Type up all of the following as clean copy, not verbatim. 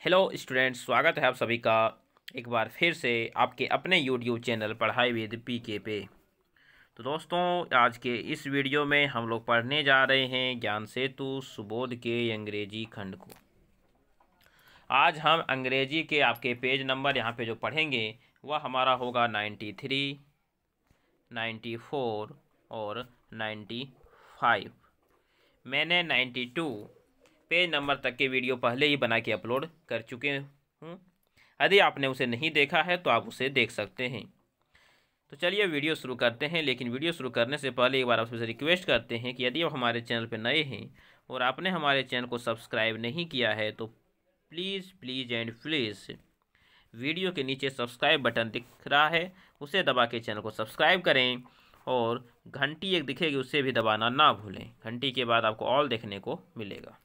Hello students, स्वागत है आप सभी का एक बार फिर से आपके अपने यूट्यूब चैनल पढ़ाई विद पीके पे। तो दोस्तों, आज के इस वीडियो में हम लोग पढ़ने जा रहे हैं ज्ञान सेतु सुबोध के अंग्रेजी खंड को। आज हम अंग्रेजी के आपके पेज नंबर यहाँ पे जो पढ़ेंगे वह हमारा होगा 93, 94 और 95। मैंने 92 पेज नंबर तक के वीडियो पहले ही बना के अपलोड कर चुके हूँ। यदि आपने उसे नहीं देखा है तो आप उसे देख सकते हैं। तो चलिए वीडियो शुरू करते हैं, लेकिन वीडियो शुरू करने से पहले एक बार आपसे रिक्वेस्ट करते हैं कि यदि आप हमारे चैनल पर नए हैं और आपने हमारे चैनल को सब्सक्राइब नहीं किया है तो प्लीज़ एंड प्लीज़ वीडियो के नीचे सब्सक्राइब बटन दिख रहा है, उसे दबा के चैनल को सब्सक्राइब करें और घंटी एक दिखेगी उसे भी दबाना ना भूलें। घंटी के बाद आपको ऑल देखने को मिलेगा।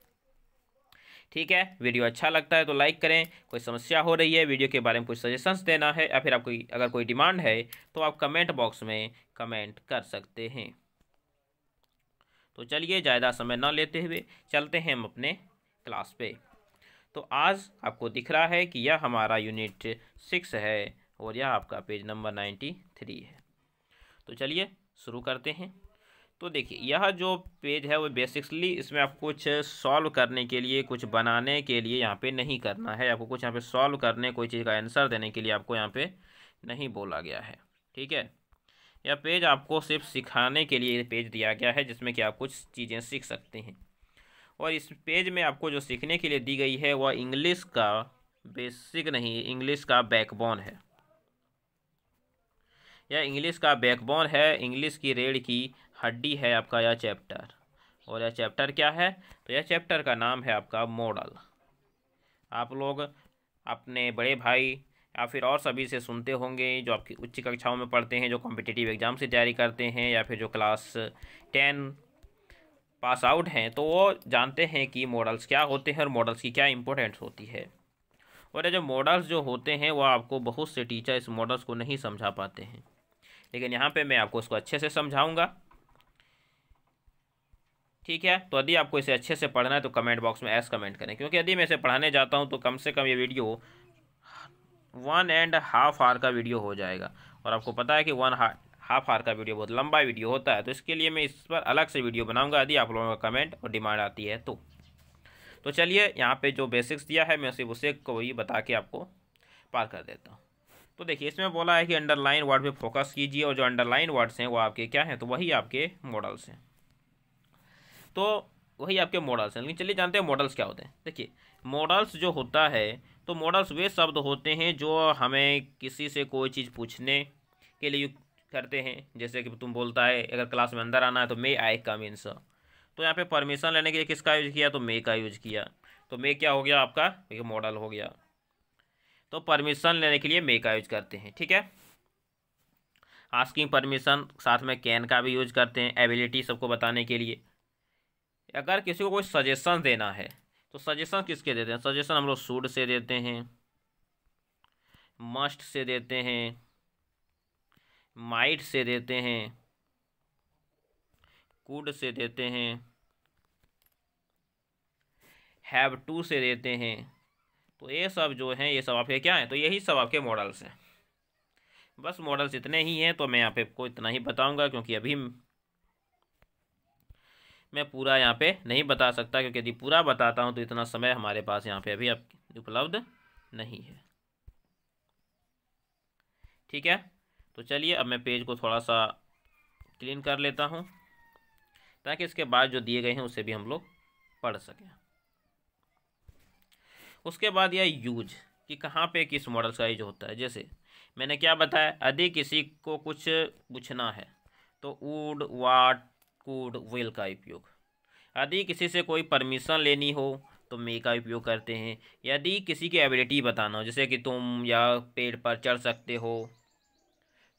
ठीक है, वीडियो अच्छा लगता है तो लाइक करें। कोई समस्या हो रही है, वीडियो के बारे में कुछ सजेशंस देना है या फिर आपको अगर कोई डिमांड है तो आप कमेंट बॉक्स में कमेंट कर सकते हैं। तो चलिए ज़्यादा समय ना लेते हुए चलते हैं हम अपने क्लास पे। तो आज आपको दिख रहा है कि यह हमारा यूनिट 6 है और यह आपका पेज नंबर 93 है। तो चलिए शुरू करते हैं। तो देखिए, यह जो पेज है वो बेसिकली इसमें आपको कुछ सॉल्व करने के लिए, कुछ बनाने के लिए यहाँ पे नहीं करना है। आपको कुछ यहाँ पे सॉल्व करने, कोई चीज़ का आंसर देने के लिए आपको यहाँ पे नहीं बोला गया है। ठीक है, यह पेज आपको सिर्फ सिखाने के लिए पेज दिया गया है जिसमें कि आप कुछ चीज़ें सीख सकते हैं। और इस पेज में आपको जो सीखने के लिए दी गई है वह इंग्लिश का बेसिक नहीं, इंग्लिश का बैकबोन है। यह इंग्लिश का बैकबोन है, इंग्लिश की रीढ़ की हड्डी है आपका यह चैप्टर। और यह चैप्टर क्या है? तो यह चैप्टर का नाम है आपका मॉडल। आप लोग अपने बड़े भाई या फिर और सभी से सुनते होंगे जो आपकी उच्च कक्षाओं में पढ़ते हैं, जो कॉम्पिटिटिव एग्ज़ाम से तैयारी करते हैं या फिर जो क्लास 10 पास आउट हैं, तो वो जानते हैं कि मॉडल्स क्या होते हैं और मॉडल्स की क्या इंपॉर्टेंस होती है। और ये जो मॉडल्स जो होते हैं वह आपको बहुत से टीचर इस मॉडल्स को नहीं समझा पाते हैं, लेकिन यहाँ पे मैं आपको इसको अच्छे से समझाऊंगा। ठीक है, तो यदि आपको इसे अच्छे से पढ़ना है तो कमेंट बॉक्स में एस कमेंट करें, क्योंकि यदि मैं इसे पढ़ाने जाता हूँ तो कम से कम ये वीडियो 1.5 आवर का वीडियो हो जाएगा। और आपको पता है कि 1.5 आवर का वीडियो बहुत लंबा वीडियो होता है, तो इसके लिए मैं इस पर अलग से वीडियो बनाऊँगा यदि आप लोगों का कमेंट और डिमांड आती है तो चलिए यहाँ पर जो बेसिक्स दिया है मैं सिर्फ उसे कोई बता के आपको पार कर देता हूँ। तो देखिए, इसमें बोला है कि अंडरलाइन वर्ड पे फोकस कीजिए, और जो अंडरलाइन वर्ड्स हैं वो आपके क्या हैं? तो वही आपके मॉडल्स हैं। तो वही आपके मॉडल्स हैं। लेकिन चलिए जानते हैं मॉडल्स क्या होते हैं। देखिए, मॉडल्स जो होता है, तो मॉडल्स वे शब्द होते हैं जो हमें किसी से कोई चीज़ पूछने के लिए करते हैं। जैसे कि तुम बोलता है अगर क्लास में अंदर आना है तो मे आई कम इन सर, तो यहाँ पे परमिशन लेने के लिए किसका यूज किया? तो मे का यूज किया। तो मे क्या हो गया? आपका एक मॉडल हो गया। तो परमिशन लेने के लिए मे का यूज करते हैं। ठीक है, आस्किंग परमिशन, साथ में कैन का भी यूज करते हैं एबिलिटी सबको बताने के लिए। अगर किसी को कोई सजेशन देना है तो सजेशन किसके देते हैं? सजेशन हम लोग शुड से देते हैं, मस्ट से देते हैं, माइट से देते हैं, कुड से देते हैं, हैव टू से देते हैं। तो ये सब जो हैं ये सब आपके क्या हैं? तो यही सब आपके मॉडल्स हैं। बस मॉडल्स इतने ही हैं, तो मैं यहाँ पे आपको इतना ही बताऊंगा, क्योंकि अभी मैं पूरा यहाँ पे नहीं बता सकता, क्योंकि यदि पूरा बताता हूँ तो इतना समय हमारे पास यहाँ पे अभी उपलब्ध नहीं है। ठीक है, तो चलिए अब मैं पेज को थोड़ा सा क्लीन कर लेता हूँ ताकि इसके बाद जो दिए गए हैं उसे भी हम लोग पढ़ सकें। उसके बाद यह यूज कि कहाँ पे किस मॉडल्स का यूज होता है। जैसे मैंने क्या बताया, यदि किसी को कुछ पूछना है तो वुड, वाट, कुड, विल का उपयोग। यदि किसी से कोई परमिशन लेनी हो तो मे का उपयोग करते हैं। यदि किसी की एबिलिटी बताना हो, जैसे कि तुम या पेड़ पर चढ़ सकते हो,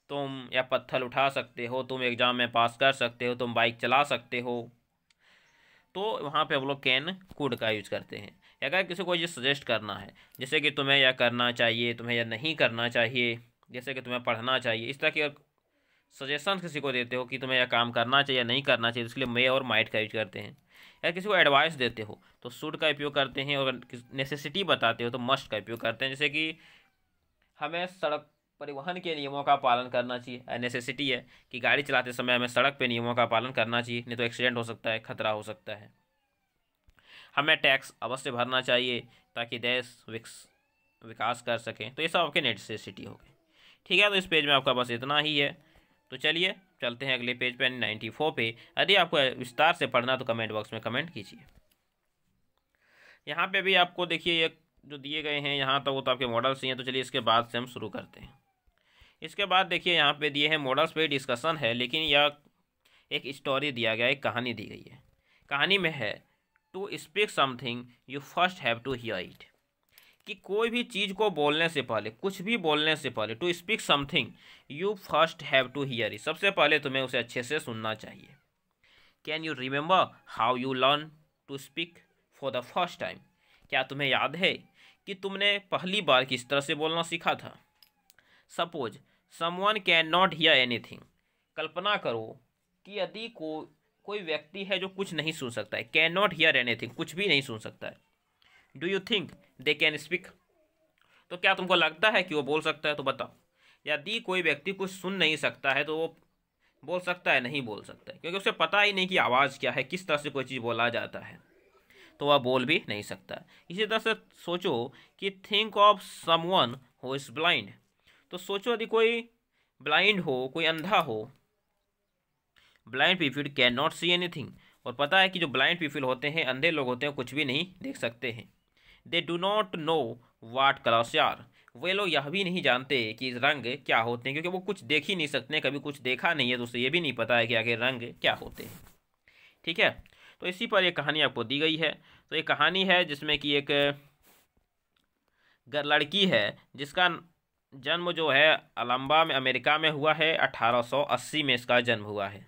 तुम या पत्थर उठा सकते हो, तुम एग्ज़ाम में पास कर सकते हो, तुम बाइक चला सकते हो, तो वहाँ पे हम लोग कैन, कुड का यूज करते हैं। अगर किसी को ये सजेस्ट करना है, जैसे कि तुम्हें यह करना चाहिए, तुम्हें यह नहीं करना चाहिए, जैसे कि तुम्हें पढ़ना चाहिए, इस तरह के सजेशन किसी को देते हो कि तुम्हें यह काम करना चाहिए या नहीं करना चाहिए, तो इसलिए मे और माइट का यूज करते हैं। या किसी को एडवाइस देते हो तो शुड का उपयोग करते हैं, और नेसेसिटी बताते हो तो मस्ट का उपयोग करते हैं। जैसे कि हमें सड़क परिवहन के नियमों का पालन करना चाहिए, नेसेसिटी है कि गाड़ी चलाते समय हमें सड़क पे नियमों का पालन करना चाहिए, नहीं तो एक्सीडेंट हो सकता है, खतरा हो सकता है। हमें टैक्स अवश्य भरना चाहिए ताकि देश विकास कर सकें, तो ये सब आपके नेसेसिटी हो गए। ठीक है, तो इस पेज में आपका बस इतना ही है। तो चलिए चलते हैं अगले पेज पे 94 पे। यदि आपको विस्तार से पढ़ना तो कमेंट बॉक्स में कमेंट कीजिए। यहाँ पे भी आपको देखिए ये जो दिए गए हैं यहाँ तो वो तो आपके मॉडल्स ही हैं। तो चलिए इसके बाद से हम शुरू करते हैं। इसके बाद देखिए यहाँ पे दिए हैं मॉडल्स पे डिस्कशन है, लेकिन यह एक स्टोरी दिया गया, एक कहानी दी गई है। कहानी में है to speak something you first have to hear it, कि कोई भी चीज़ को बोलने से पहले, कुछ भी बोलने से पहले, to speak something you first have to hear it, सबसे पहले तुम्हें उसे अच्छे से सुनना चाहिए। Can you remember how you learn to speak for the first time, क्या तुम्हें याद है कि तुमने पहली बार किस तरह से बोलना सीखा था। Suppose someone can not hear anything, कल्पना करो कि यदि कोई व्यक्ति है जो कुछ नहीं सुन सकता है, कैन नॉट हियर एनीथिंग, कुछ भी नहीं सुन सकता है। Do you think they can speak, तो क्या तुमको लगता है कि वो बोल सकता है। तो बताओ, यदि कोई व्यक्ति कुछ सुन नहीं सकता है तो वो बोल सकता है, नहीं बोल सकता है, क्योंकि उसे पता ही नहीं कि आवाज़ क्या है, किस तरह से कोई चीज़ बोला जाता है, तो वह बोल भी नहीं सकता। इसी तरह से सोचो कि think of someone who is blind, तो सोचो यदि कोई ब्लाइंड हो, कोई अंधा हो। Blind people can not see anything, और पता है कि जो ब्लाइंड पीपल होते हैं, अंधे लोग होते हैं, कुछ भी नहीं देख सकते हैं। They do not know what colours are, वे लोग यह भी नहीं जानते कि रंग क्या होते हैं, क्योंकि वो कुछ देख ही नहीं सकते, कभी कुछ देखा नहीं है, तो उसे ये भी नहीं पता है कि आखिर रंग क्या होते हैं। ठीक है, तो इसी पर एक कहानी आपको दी गई है। तो एक कहानी है जिसमें कि एक लड़की है जिसका जन्म जो है अलाबामा में, अमेरिका में हुआ है। 1880 में इसका जन्म हुआ है।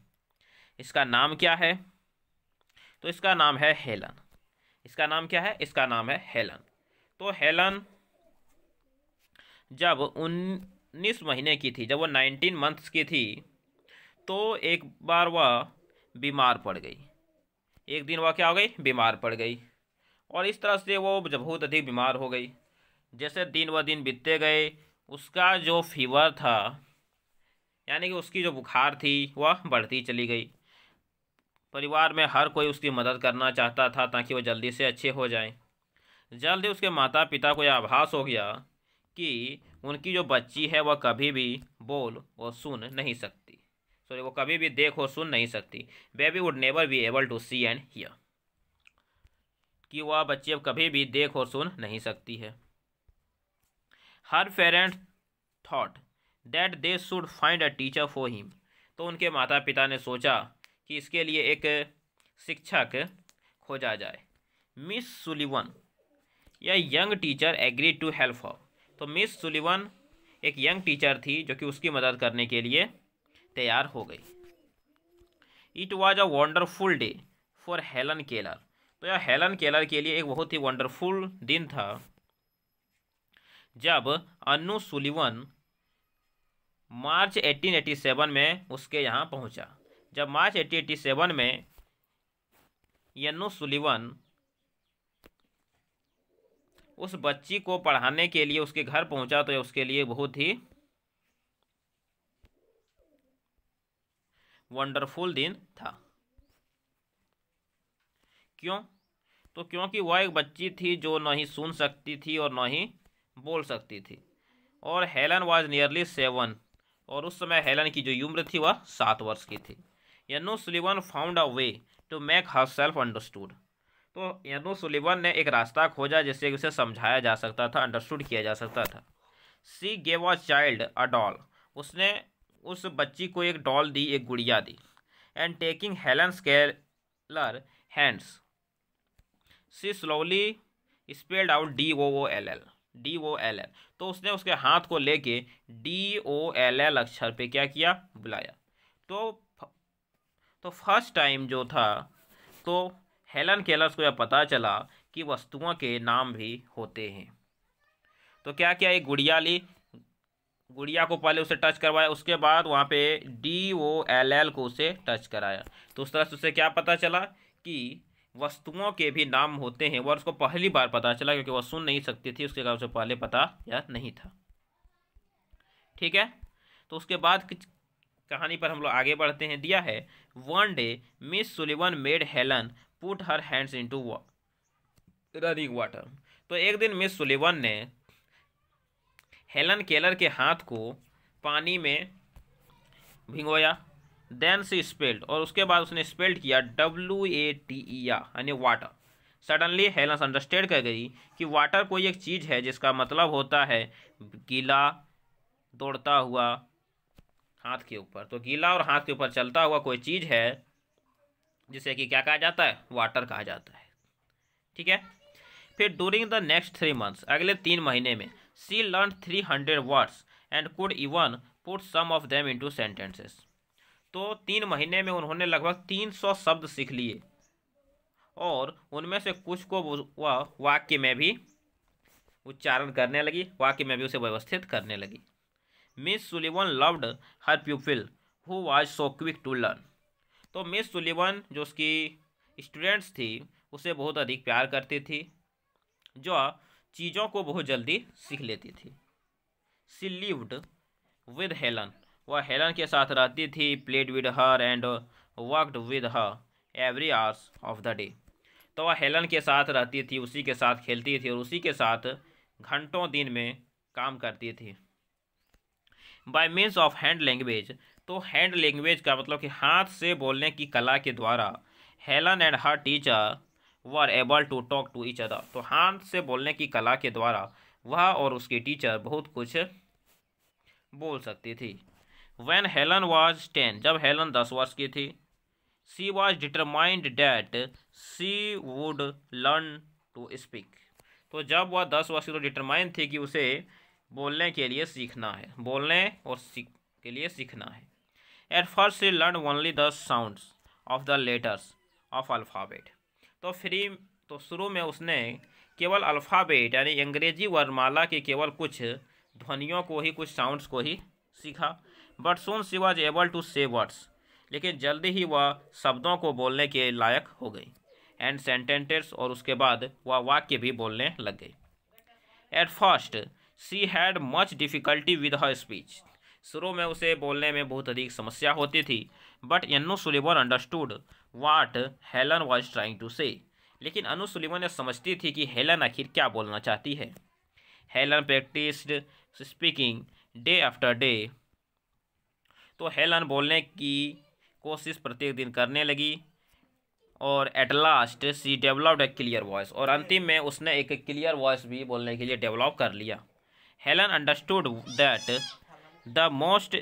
इसका नाम क्या है, तो इसका नाम है हेलन। इसका नाम क्या है, इसका नाम है हेलन। तो हेलन जब 19 महीने की थी, जब वो 19 मंथ्स की थी, तो एक बार वह बीमार पड़ गई। एक दिन वह क्या हो गई, बीमार पड़ गई, और इस तरह से वो जब बहुत अधिक बीमार हो गई। जैसे दिन व दिन बीतते गए, उसका जो फीवर था, यानी कि उसकी जो बुखार थी, वह बढ़ती चली गई। परिवार में हर कोई उसकी मदद करना चाहता था ताकि वो जल्दी से अच्छे हो जाएं। जल्दी उसके माता पिता को यह आभास हो गया कि उनकी जो बच्ची है वह कभी भी बोल और सुन नहीं सकती, सॉरी, वो कभी भी देख और सुन नहीं सकती। Baby would never be able to see and hear, कि वह बच्ची अब कभी भी देख और सुन नहीं सकती है। हर parent thought that they should find a teacher for him, तो उनके माता पिता ने सोचा कि इसके लिए एक शिक्षक खोजा जाए। मिस सुलिवन, यह young teacher agree to help her, तो मिस सुलिवन एक यंग टीचर थी जो कि उसकी मदद करने के लिए तैयार हो गई। It was a wonderful day for Helen Keller, तो यह हेलन केलर के लिए एक बहुत ही वंडरफुल दिन था जब अन्नू सुलिवन मार्च 1887 में उसके यहाँ पहुँचा। जब मार्च 1887 में यन्नू सुलिवन उस बच्ची को पढ़ाने के लिए उसके घर पहुंचा, तो उसके लिए बहुत ही वंडरफुल दिन था। क्यों, तो क्योंकि वह एक बच्ची थी जो न ही सुन सकती थी और न ही बोल सकती थी, और हेलन वाज नियरली 7, और उस समय हेलन की जो उम्र थी वह 7 वर्ष की थी। Annie Sullivan found a way to make herself understood, तो यन्नू सुलिवन ने एक रास्ता खोजा जिससे उसे समझाया जा सकता था, अंडरस्टूड किया जा सकता था। She gave a child a doll, उसने उस बच्ची को एक डॉल दी, एक गुड़िया दी। And taking Helen Keller hands she slowly spelled out DOOLL, तो उसने उसके हाथ को लेके DOLL अक्षर पे क्या किया, बुलाया। तो फर्स्ट टाइम जो था, तो हेलन केलर को यह पता चला कि वस्तुओं के नाम भी होते हैं। तो क्या किया, एक गुड़िया ली, गुड़िया को पहले उसे टच करवाया, उसके बाद वहाँ पे DOLL को उसे टच कराया। तो उस तरह से उसे क्या पता चला कि वस्तुओं के भी नाम होते हैं, वह उसको पहली बार पता चला क्योंकि वह सुन नहीं सकती थी, उसके कारण उसे पहले पता या नहीं था। ठीक है, तो उसके बाद कहानी पर हम लोग आगे बढ़ते हैं। दिया है, one day miss Sullivan made Helen put her hands into running water. तो एक दिन मिस सुलिवन ने हेलन केलर के हाथ को पानी में भिगोया। देन सी स्पेल्ड, और उसके बाद उसने स्पेल्ड किया WATE यानी वाटर। सडनली हेलन अंडरस्टैंड कर गई कि वाटर कोई एक चीज़ है जिसका मतलब होता है गीला दौड़ता हुआ हाथ के ऊपर। तो गीला और हाथ के ऊपर चलता हुआ कोई चीज़ है जिसे कि क्या कहा जाता है, वाटर कहा जाता है। ठीक है, फिर डूरिंग द नेक्स्ट 3 मंथ्स, अगले 3 महीने में, she learn 300 words and could even put some of them into sentences. तो 3 महीने में उन्होंने लगभग 300 शब्द सीख लिए और उनमें से कुछ को वह वाक्य में भी उच्चारण करने लगी, वाक्य में भी उसे व्यवस्थित करने लगी। Miss Sullivan loved her pupil who was so quick to learn. तो मिस सुलिवन जो उसकी स्टूडेंट्स थी उसे बहुत अधिक प्यार करती थी, जो चीज़ों को बहुत जल्दी सीख लेती थी। सी लिव्ड विद हेलन, वह हेलन के साथ रहती थी। Played with her and worked with her every hours of the day. तो वह हेलन के साथ रहती थी, उसी के साथ खेलती थी और उसी के साथ घंटों दिन में काम करती थी। Bye means of hand language, तो हैंड लैंग्वेज का मतलब कि हाथ से बोलने की कला के द्वारा Helen and her teacher were able to talk to each other. तो हाथ से बोलने की कला के द्वारा वह और उसकी टीचर बहुत कुछ बोल सकती थी। When हेलन was 10, जब हेलन 10 वर्ष की थी, she was determined that she would learn to speak। तो जब वह 10 वर्ष की तो डिटरमाइन थी कि उसे बोलने के लिए सीखना है, बोलने और के लिए सीखना है। At first she learned only the sounds of the letters of alphabet। तो शुरू में उसने केवल अल्फ़ाबेट यानी अंग्रेजी वर्णमाला के केवल कुछ ध्वनियों को ही, कुछ साउंड्स को ही सीखा। But soon she was able to say words, लेकिन जल्दी ही वह शब्दों को बोलने के लायक हो गई। एंड सेंटेंसेस, और उसके बाद वह वाक्य भी बोलने लग गई। At first she had much difficulty with her speech. शुरू में उसे बोलने में बहुत अधिक समस्या होती थी। But Anne Sullivan understood what Helen was trying to say. लेकिन अनु सुलिवन ने समझती थी कि हेलन आखिर क्या बोलना चाहती है। Helen practised speaking day after day. तो हेलन बोलने की कोशिश प्रत्येक दिन करने लगी और at last she developed a clear voice, और अंतिम में उसने एक क्लियर वॉइस भी बोलने के लिए डेवलप कर लिया। Helen understood that the most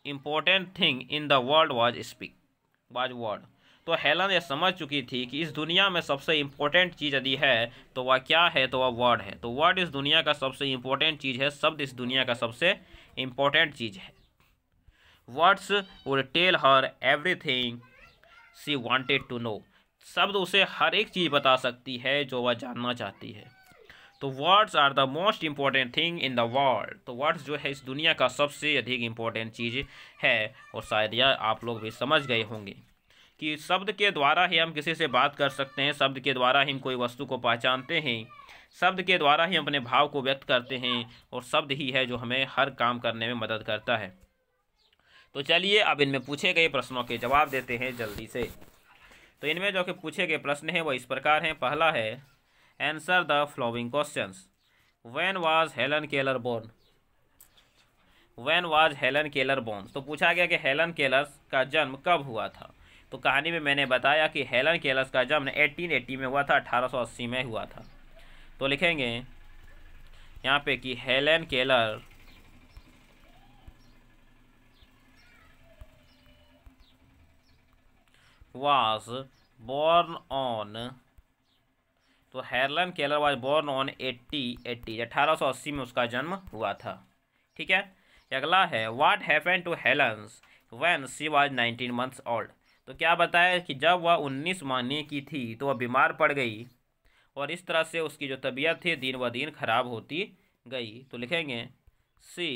important thing in the world was word. तो हेलन ये समझ चुकी थी कि इस दुनिया में सबसे इम्पोर्टेंट चीज़ यदि है तो वह क्या है, तो वह वर्ड है। तो वर्ड इस दुनिया का सबसे इम्पोर्टेंट चीज़ है, शब्द इस दुनिया का सबसे इम्पोर्टेंट चीज़ है। Words would tell her everything she wanted to know. शब्द उसे हर एक चीज़ बता सकती है जो वह जानना चाहती है। तो words are the most important thing in the world. तो वर्ड्स जो है इस दुनिया का सबसे अधिक इम्पोर्टेंट चीज़ है। और शायद यह आप लोग भी समझ गए होंगे कि शब्द के द्वारा ही हम किसी से बात कर सकते हैं, शब्द के द्वारा ही हम कोई वस्तु को पहचानते हैं, शब्द के द्वारा ही हम अपने भाव को व्यक्त करते हैं, और शब्द ही है जो हमें हर काम करने में मदद करता है। तो चलिए अब इनमें पूछे गए प्रश्नों के जवाब देते हैं जल्दी से। तो इनमें जो कि पूछे गए प्रश्न हैं वह इस प्रकार हैं। पहला है, answer the following questions. When was Helen Keller born? When was Helen Keller born? तो पूछा गया कि हेलन केलर का जन्म कब हुआ था। तो कहानी में मैंने बताया कि हेलन केलर का जन्म 1880 में हुआ था, 1880 में हुआ था। तो लिखेंगे यहाँ पे कि Helen Keller was born on, तो Helen Keller was born on 1880 में उसका जन्म हुआ था। ठीक है, अगला है, what happened to Helen when she was 19 months old? तो क्या बताया कि जब वह 19 महीने की थी तो वह बीमार पड़ गई और इस तरह से उसकी जो तबीयत थी दिन ब दिन खराब होती गई। तो लिखेंगे she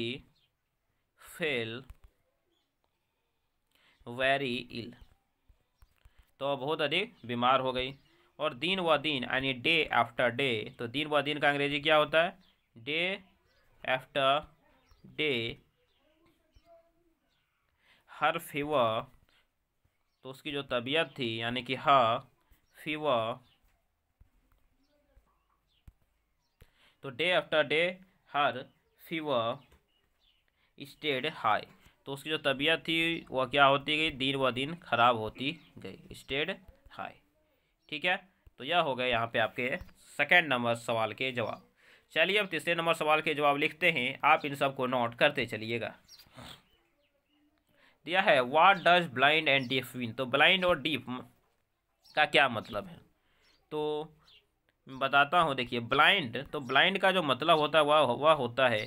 fell very ill, तो बहुत अधिक बीमार हो गई। और दिन व दिन यानी डे आफ्टर डे, तो दिन व दिन का अंग्रेजी क्या होता है? Day after day. Her fever, तो उसकी जो तबीयत थी यानी कि हर फीवर, तो day after day her fever stayed high, तो उसकी जो तबीयत थी वह क्या होती गई? दिन व दिन खराब होती गई, स्टेड हाई। ठीक है, तो यह हो गए यहाँ पे आपके सेकंड नंबर सवाल के जवाब। चलिए अब तीसरे नंबर सवाल के जवाब लिखते हैं, आप इन सब को नोट करते चलिएगा। दिया है what does blind and deaf mean, तो ब्लाइंड और डीफ का क्या मतलब है? तो मैं बताता हूँ। देखिए ब्लाइंड, तो ब्लाइंड का जो मतलब होता है वह होता है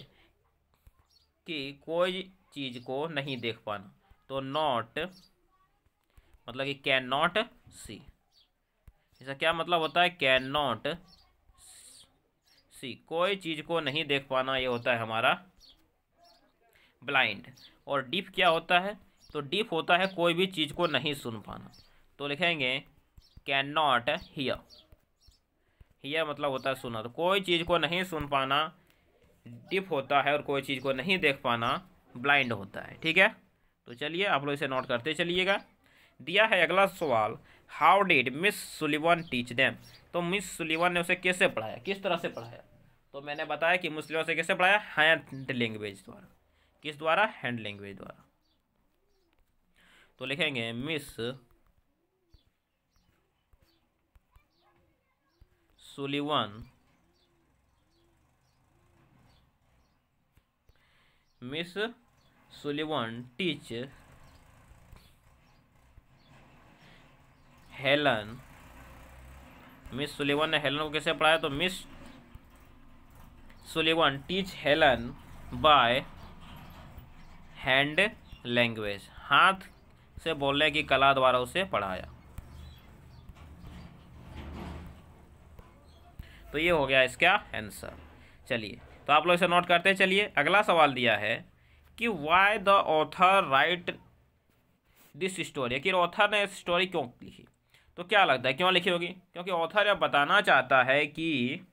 कि कोई चीज़ को नहीं देख पाना, तो नॉट मतलब कि कैन नॉट सी। इसका क्या मतलब होता है? कैन नॉट सी, कोई चीज़ को नहीं देख पाना, ये होता है हमारा ब्लाइंड। और डीफ क्या होता है? तो डीफ होता है कोई भी चीज़ को नहीं सुन पाना, तो लिखेंगे कैन नॉट हियर। हियर मतलब होता है सुना, तो कोई चीज़ को नहीं सुन पाना डीफ होता है, और कोई चीज़ को नहीं देख पाना ब्लाइंड होता है। ठीक है, तो चलिए आप लोग इसे नोट करते चलिएगा। दिया है अगला सवाल, how did miss Sullivan teach them, तो मिस सुलिवन ने उसे कैसे पढ़ाया, किस तरह से पढ़ाया? तो मैंने बताया कि मिस सुलिवन से कैसे पढ़ाया? हैंड लैंग्वेज द्वारा। किस द्वारा? हैंड लैंग्वेज द्वारा। तो लिखेंगे miss Sullivan, miss Sullivan teach Helen, miss Sullivan ने हेलन को कैसे पढ़ाया? तो Miss Sullivan teach Helen by hand language, हाथ से बोलने की कला द्वारा उसे पढ़ाया। तो ये हो गया इसका आंसर। चलिए तो आप लोग इसे नोट करते चलिए। अगला सवाल दिया है कि why the author right this story, कि ऑथर ने इस स्टोरी क्यों लिखी? तो क्या लगता है क्यों लिखी होगी? क्योंकि ऑथर यह बताना चाहता है कि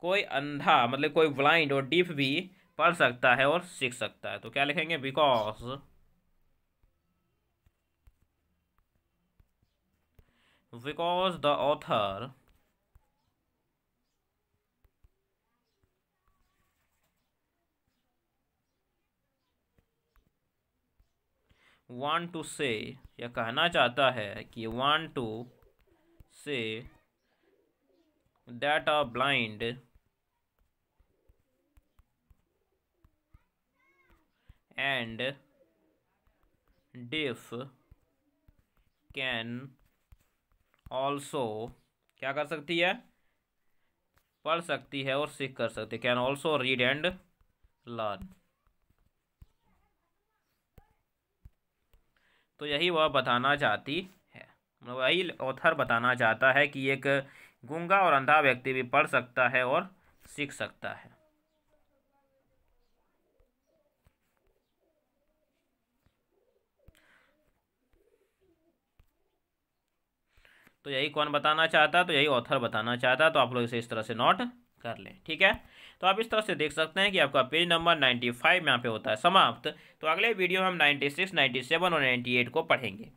कोई अंधा मतलब कोई ब्लाइंड और डीफ भी पढ़ सकता है और सीख सकता है। तो क्या लिखेंगे? Because the author want to say, यह कहना चाहता है कि want to say that a blind and deaf can also, क्या कर सकती है? पढ़ सकती है और सीख कर सकती है। Can also read and learn. तो यही वह बताना चाहती है, वही ऑथर बताना चाहता है कि एक गूंगा और अंधा व्यक्ति भी पढ़ सकता है और सीख सकता है। तो यही कौन बताना चाहता? तो यही ऑथर बताना चाहता। तो आप लोग इसे इस तरह से नोट कर लें। ठीक है, तो आप इस तरह से देख सकते हैं कि आपका पेज नंबर 95 यहाँ पे होता है समाप्त। तो अगले वीडियो में हम 96, 97 और 98 को पढ़ेंगे।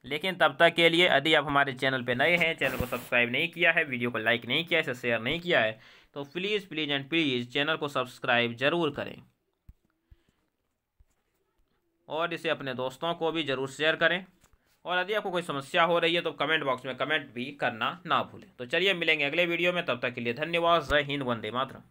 लेकिन तब तक के लिए यदि आप हमारे चैनल पे नए हैं, चैनल को सब्सक्राइब नहीं किया है, वीडियो को लाइक नहीं किया, इसे शेयर नहीं किया है, तो please please and please channel को सब्सक्राइब जरूर करें और इसे अपने दोस्तों को भी ज़रूर शेयर करें। और यदि आपको कोई समस्या हो रही है तो कमेंट बॉक्स में कमेंट भी करना ना भूलें। तो चलिए मिलेंगे अगले वीडियो में, तब तक के लिए धन्यवाद। जय हिंद, वंदे मातरम।